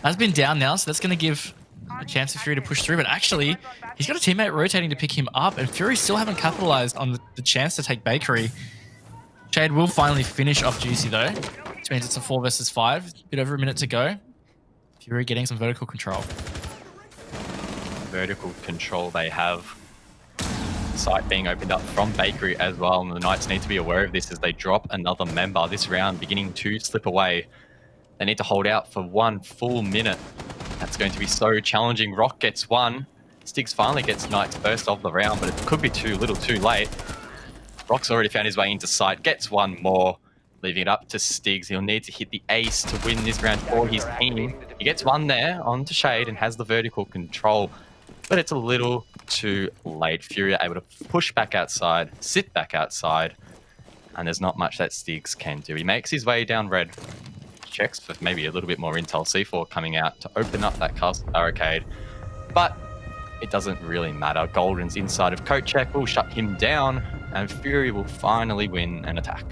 Has been down now, so that's going to give a chance for Fury to push through, but actually, he's got a teammate rotating to pick him up, and Fury still haven't capitalized on the chance to take Bakery. Shade will finally finish off Juicy though, which means it's a 4 versus 5. A bit over a minute to go. Fury getting some vertical control. Vertical control they have. Site being opened up from Bakery as well, and the Knights need to be aware of this as they drop another member this round, beginning to slip away. They need to hold out for 1 full minute. That's going to be so challenging. Rock gets one. Stiggs finally gets Knights first of the round, but it could be too little too late. Rock's already found his way into sight, gets one more, leaving it up to Stiggs. He'll need to hit the ace to win this round for his team. He gets one there onto Shade and has the vertical control, but it's a little too late. Fury are able to push back outside, sit back outside, and there's not much that Stiggs can do. He makes his way down red, checks for maybe a little bit more intel. C4 coming out to open up that castle barricade, but it doesn't really matter. Golden's inside of coat check will shut him down, and Fury will finally win an attack.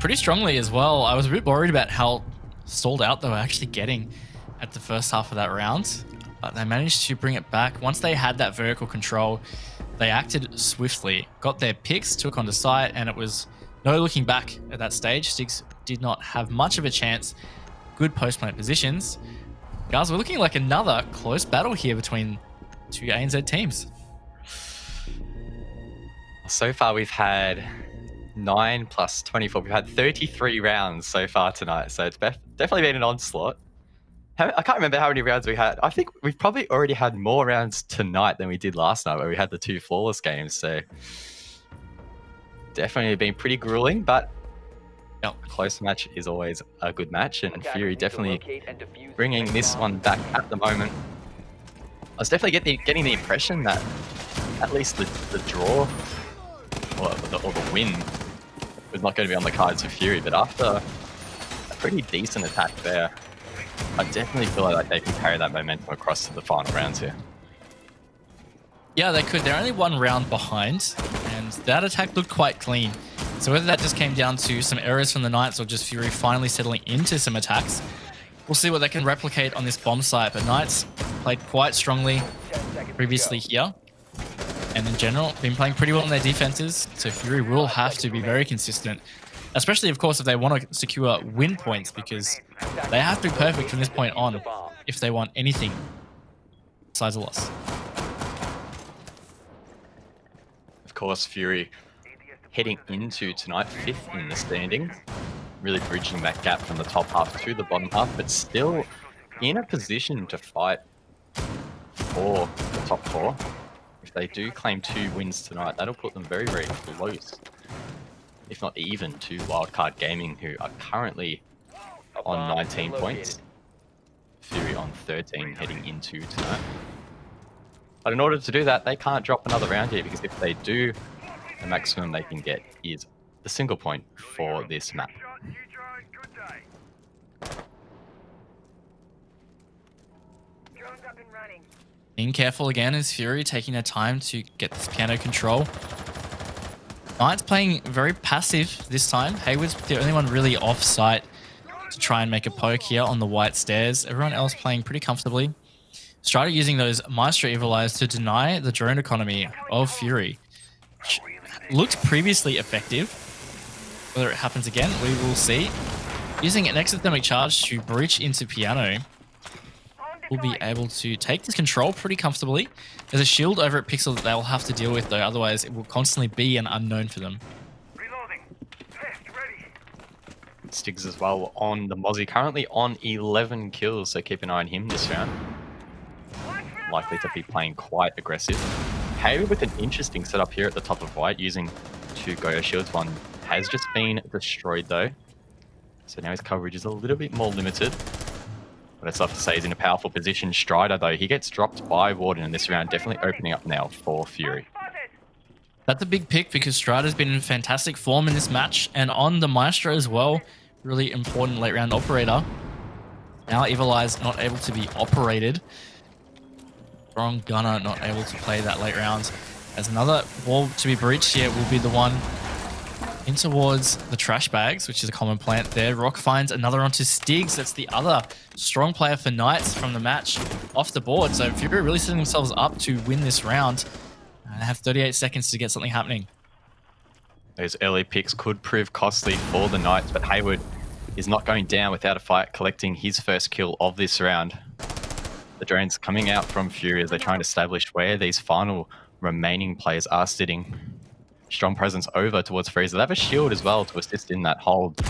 Pretty strongly as well. I was a bit worried about how stalled out they were actually getting at the first half of that round, but they managed to bring it back. Once they had that vertical control, they acted swiftly, got their picks, took onto site, and it was no looking back at that stage. Stiggs did not have much of a chance. Good post-plant positions. Guys, we're looking like another close battle here between two ANZ teams. So far we've had 9 plus 24. We've had 33 rounds so far tonight, so it's definitely been an onslaught. I can't remember how many rounds we had. I think we've probably already had more rounds tonight than we did last night, where we had the 2 flawless games. So definitely been pretty grueling, but a close match is always a good match, and Fury definitely bringing this one back at the moment. I was definitely getting the impression that at least the draw or the win was not going to be on the cards for Fury, but after a pretty decent attack there, I definitely feel like they can carry that momentum across to the final rounds here. Yeah, they could. They're only 1 round behind, and that attack looked quite clean. So whether that just came down to some errors from the Knights or just Fury finally settling into some attacks, we'll see what they can replicate on this bomb site. But Knights played quite strongly previously here, and in general, been playing pretty well on their defenses. So Fury will have to be very consistent, especially, of course, if they want to secure win points, because they have to be perfect from this point on if they want anything besides a loss. Of course, Fury heading into tonight 5th in the standings, really bridging that gap from the top half to the bottom half, but still in a position to fight for the top 4. If they do claim 2 wins tonight, that'll put them very, very close, if not even, to Wildcard Gaming, who are currently on 19 points. Fury on 13 heading into tonight. But in order to do that, they can't drop another round here, because if they do, the maximum they can get is the single point for this map. Being careful again as Fury taking their time to get this piano control. Knights playing very passive this time. Hayward's the only one really off site to try and make a poke here on the white stairs. Everyone else playing pretty comfortably. Strider using those Maestro Evilized to deny the drone economy of Fury. Which looked previously effective. Whether it happens again, we will see. Using an exothermic charge to breach into piano, will be able to take this control pretty comfortably. There's a shield over at Pixel that they'll have to deal with, though, otherwise it will constantly be an unknown for them. Stiggs as well on the Mozzie, currently on 11 kills, so keep an eye on him this round. Likely to be playing quite aggressive. Hayward with an interesting setup here at the top of white, using 2 Goyo shields. One has just been destroyed though, so now his coverage is a little bit more limited. But it's tough to say he's in a powerful position. Strider, though, he gets dropped by Warden in this round, definitely opening up now for Fury. That's a big pick because Strider's been in fantastic form in this match, and on the Maestro as well. Really important late round operator. Now Evilized not able to be operated. Strong Gunner not able to play that late round. As another wall to be breached here will be the one in towards the trash bags, which is a common plant there. Rock finds another onto Stiggs. That's the other strong player for Knights from the match off the board. So Fury really setting themselves up to win this round. They have 38 seconds to get something happening. Those early picks could prove costly for the Knights, but Hayward is not going down without a fight, collecting his first kill of this round. The drones coming out from Fury as they try and establish where these final remaining players are sitting. Strong presence over towards Freezer. They have a shield as well to assist in that hold.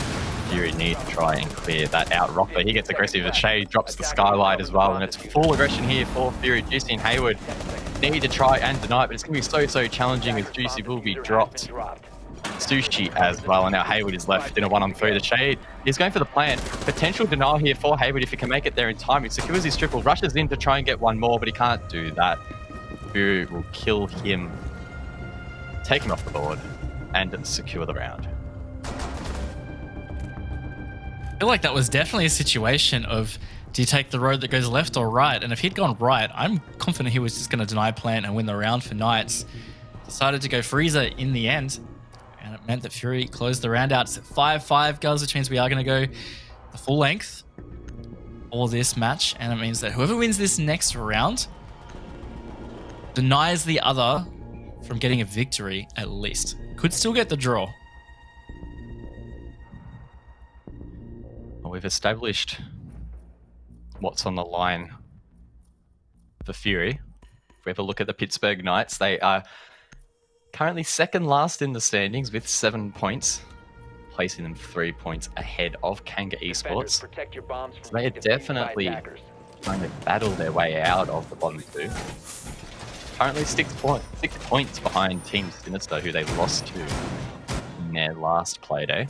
Fury need to try and clear that out. Rocker, he gets aggressive. The Shade drops the Skylight as well, and it's full aggression here for Fury. Juicy and Hayward need to try and deny it, but it's going to be so challenging as Juicy will be dropped. Sushi as well, and now Hayward is left in a 1-on-3. The Shade is going for the plant. Potential denial here for Hayward if he can make it there in time. He secures his triple, rushes in to try and get one more, but he can't do that. Fury will kill him, take him off the board, and secure the round. I feel like that was definitely a situation of, do you take the road that goes left or right? And if he'd gone right, I'm confident he was just going to deny plant and win the round for Knights. Decided to go Freezer in the end, and it meant that Fury closed the round out. It's 5-5, guys, which means we are going to go the full length for this match, and it means that whoever wins this next round denies the other from getting a victory at least. Could still get the draw. Well, we've established what's on the line for Fury. If we have a look at the Pittsburgh Knights, they are currently second last in the standings with 7 points, placing them 3 points ahead of Kanga Esports. So they are definitely trying to battle their way out of the bottom two. Currently 6 points behind Team Sinister, who they lost to in their last playday.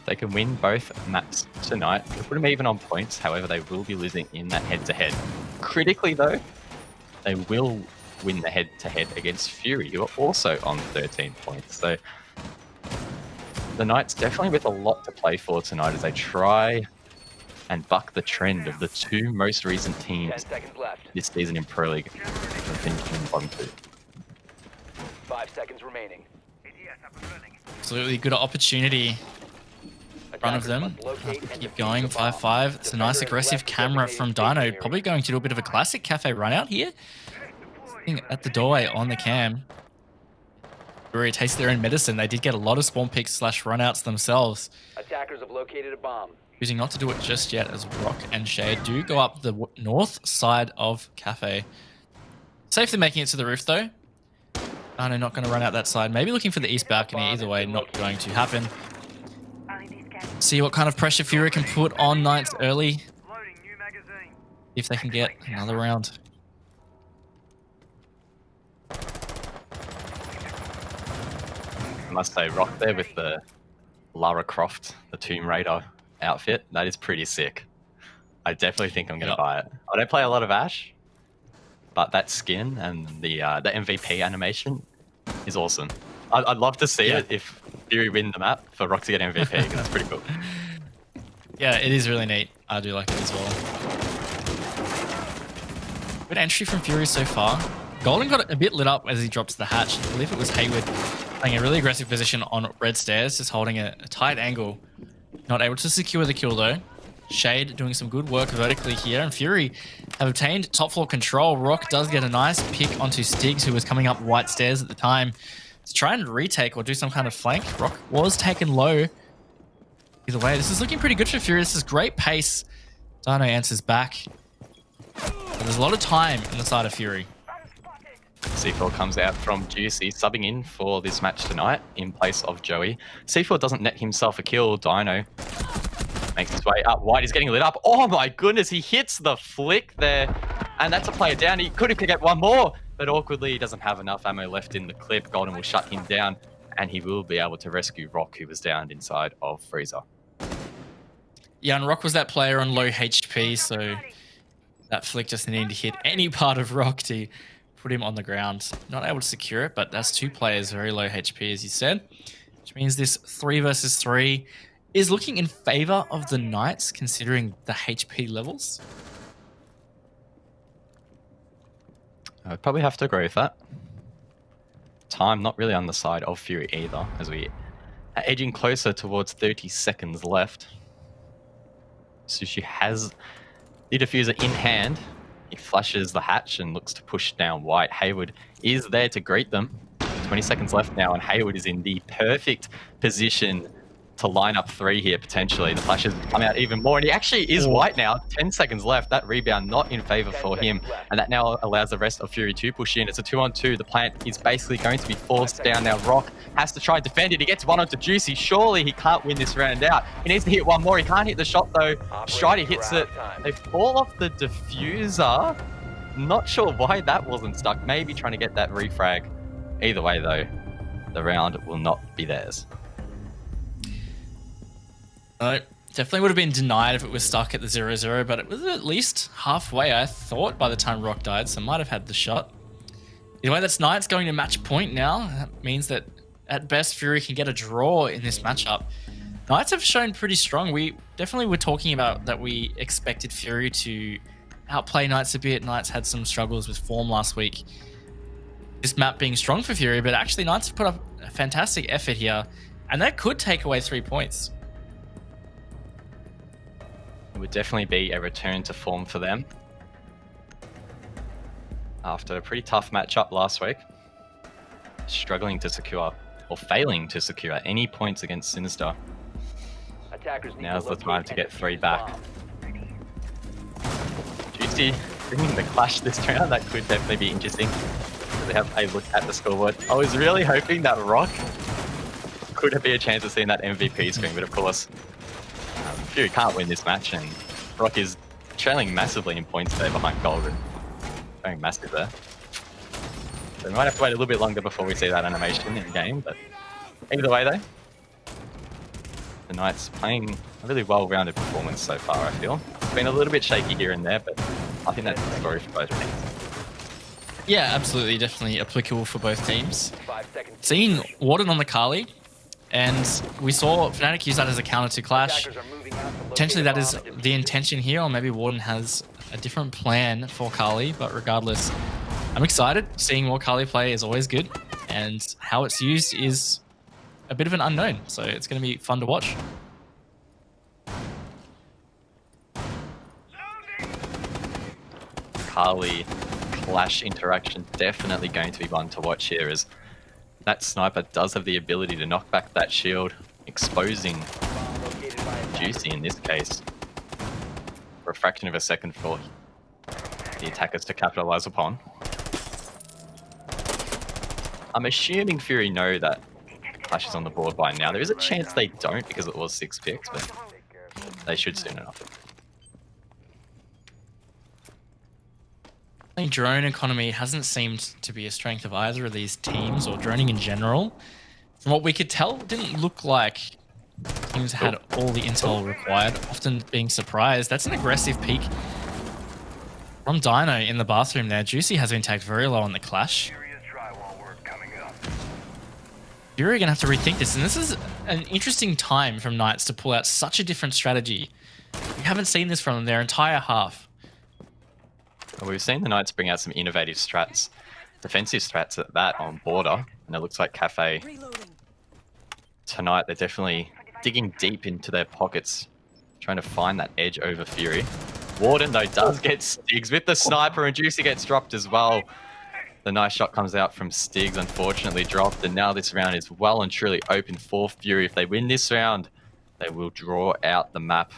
They can win both maps tonight. They'll put them even on points, however they will be losing in that head-to-head. Critically though, they will win the head-to-head against Fury, who are also on 13 points. So the Knights definitely with a lot to play for tonight as they try and buck the trend of the two most recent teams this season in Pro League finishing in bottom two. 5 seconds remaining. Absolutely good opportunity in front of them. Keep going, 5-5. It's a nice aggressive camera from Dino. Probably going to do a bit of a classic Kafe run out here. Sitting at the doorway on the cam. Fury tastes their own medicine. They did get a lot of spawn picks / runouts themselves. Attackers have located a bomb. Choosing not to do it just yet as Rock and Shade do go up the north side of Kafe. Safely making it to the roof though. Dino not going to run out that side. Maybe looking for the east balcony. Either way, not going to happen. See what kind of pressure Fury can put on Knights early. If they can get another round. I must say, Rock there with the Lara Croft, the Tomb Raider outfit. That is pretty sick. I definitely think I'm going to buy it. I don't play a lot of Ashe, but that skin and the MVP animation is awesome. I'd love to see it if Fury win the map for Rock to get MVP, because that's pretty cool. Yeah, it is really neat. I do like it as well. Good entry from Fury so far. Golden got a bit lit up as he dropped the hatch. I believe it was Hayward playing a really aggressive position on red stairs, just holding a tight angle. Not able to secure the kill though. Shade doing some good work vertically here, and Fury have obtained top floor control. Rock does get a nice pick onto Stiggs, who was coming up white stairs at the time, to try and retake or do some kind of flank. Rock was taken low. Either way, this is looking pretty good for Fury. This is great pace. Dino answers back. But there's a lot of time in the side of Fury. C4 comes out from Juicy, subbing in for this match tonight in place of Joey. C4 doesn't net himself a kill. Dino makes his way up wide. He's getting lit up. Oh my goodness, he hits the flick there. And that's a player down. He could have get one more, but awkwardly he doesn't have enough ammo left in the clip. Golden will shut him down, and he will be able to rescue Rock, who was downed inside of Freezer. Yeah, and Rock was that player on low HP, so that flick just needed to hit any part of Rock to put him on the ground. Not able to secure it, but that's two players very low HP, as you said, which means this 3 versus 3 is looking in favor of the Knights, considering the HP levels. I'd probably have to agree with that. time not really on the side of Fury either, as we are edging closer towards 30 seconds left. Sushi has the diffuser in hand. He flushes the hatch and looks to push down White. Hayward is there to greet them. 20 seconds left now, and Hayward is in the perfect position to line up 3 here, potentially. The flashes come out even more, and he actually is White now. 10 seconds left. That rebound not in favor for him, and that now allows the rest of Fury to push in. It's a 2-on-2. The plant is basically going to be forced down now. Rock has to try and defend it. He gets 1 onto Juicy. Surely he can't win this round out. He needs to hit 1 more. He can't hit the shot, though. Strider hits it. They fall off the diffuser. Not sure why that wasn't stuck. Maybe trying to get that refrag. Either way, though, the round will not be theirs. No, definitely would have been denied if it was stuck at the 0-0, but it was at least halfway, I thought, by the time Rock died, so might have had the shot. Either way, that's Knights going to match point now. That means that, at best, Fury can get a draw in this matchup. Knights have shown pretty strong. We definitely were talking about that we expected Fury to outplay Knights a bit. Knights had some struggles with form last week. This map being strong for Fury, but actually Knights have put up a fantastic effort here, and that could take away 3 points. It would definitely be a return to form for them after a pretty tough matchup last week, struggling to secure or failing to secure any points against Sinister. Now's the time to get 3 back. Juicy bringing the clash this round. That could definitely be interesting. They have a look at the scoreboard. I was really hoping that Rock could be a chance of seeing that MVP screen, but of course Fury can't win this match, and Rock is trailing massively in points there behind Golden. Going massive there. So we might have to wait a little bit longer before we see that animation in game, but either way though, the Knights playing a really well-rounded performance so far, I feel. It's been a little bit shaky here and there, but I think that's the story for both teams. Yeah, absolutely, definitely applicable for both teams. Seeing Warden on the Kali, and we saw Fnatic use that as a counter to Clash. Potentially that is the intention here, or maybe Warden has a different plan for Kali, but regardless, I'm excited. Seeing more Kali play is always good, and how it's used is a bit of an unknown, so it's going to be fun to watch. Kali Clash interaction definitely going to be one to watch here, as that sniper does have the ability to knock back that shield, exposing Juicy in this case for a fraction of a second for the attackers to capitalize upon. I'm assuming Fury know that Clash is on the board by now. There is a chance they don't because it was 6 picks, but they should soon enough. Drone economy hasn't seemed to be a strength of either of these teams, or droning in general. From what we could tell, it didn't look like teams had all the intel required, often being surprised. That's an aggressive peek from Dino in the bathroom there. Juicy has been tagged very low on the Clash. Fury are going to have to rethink this, and this is an interesting time from Knights to pull out such a different strategy. We haven't seen this from them their entire half. Well, we've seen the Knights bring out some innovative strats, defensive strats at that on border, and it looks like Kafe tonight, they're definitely digging deep into their pockets, trying to find that edge over Fury. Warden, though, does get Stiggs with the sniper, and Juicy gets dropped as well. The nice shot comes out from Stiggs, unfortunately dropped, and now this round is well and truly open for Fury. If they win this round, they will draw out the map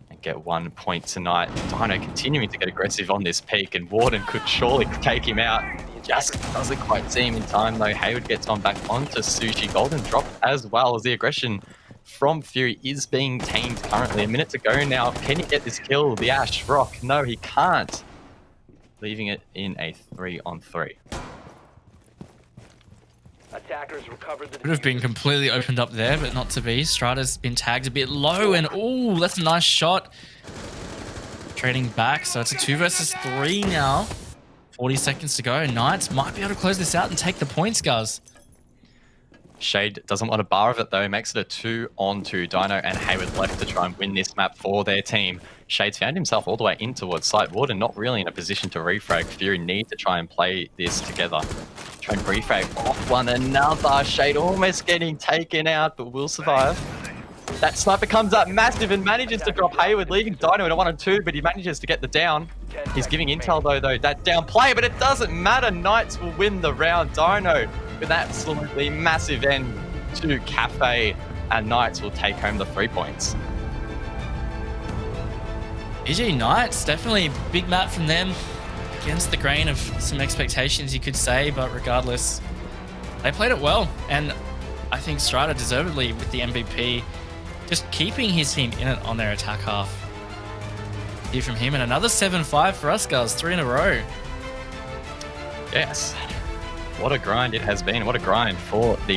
and get 1 point tonight. Dino continuing to get aggressive on this peak, and Warden could surely take him out. Just doesn't quite see him in time, though. Hayward gets on back onto Sushi. Golden dropped as well, as the aggression from Fury is being tamed currently. A minute to go now. Can he get this kill? The Ash Rock. No, he can't. Leaving it in a 3-on-3. Attackers recovered the Could have been completely opened up there, but not to be. Strata's been tagged a bit low, and oh, that's a nice shot. Trading back, so it's a 2 versus 3 now. 40 seconds to go. Knights might be able to close this out and take the points, guys. Shade doesn't want a bar of it though. Makes it a 2-on-2. Dino and Hayward left to try and win this map for their team. Shade's found himself all the way in towards site. Warden not really in a position to refrag. Fury need to try and play this together. Try and refrag off one another. Shade almost getting taken out, but will survive. That sniper comes up massive and manages to drop Hayward, leaving Dino in a 1-on-2, but he manages to get the down. He's giving intel though, that down play, but it doesn't matter. Knights will win the round. Dino with absolutely massive end to Kafe, and Knights will take home the 3 points. GG Knights, definitely a big map from them. Against the grain of some expectations, you could say, but regardless, they played it well. And I think Strider deservedly with the MVP, just keeping his team in it on their attack half. Here from him, and another 7-5 for us, guys, 3 in a row. Yes. What a grind it has been. What a grind for the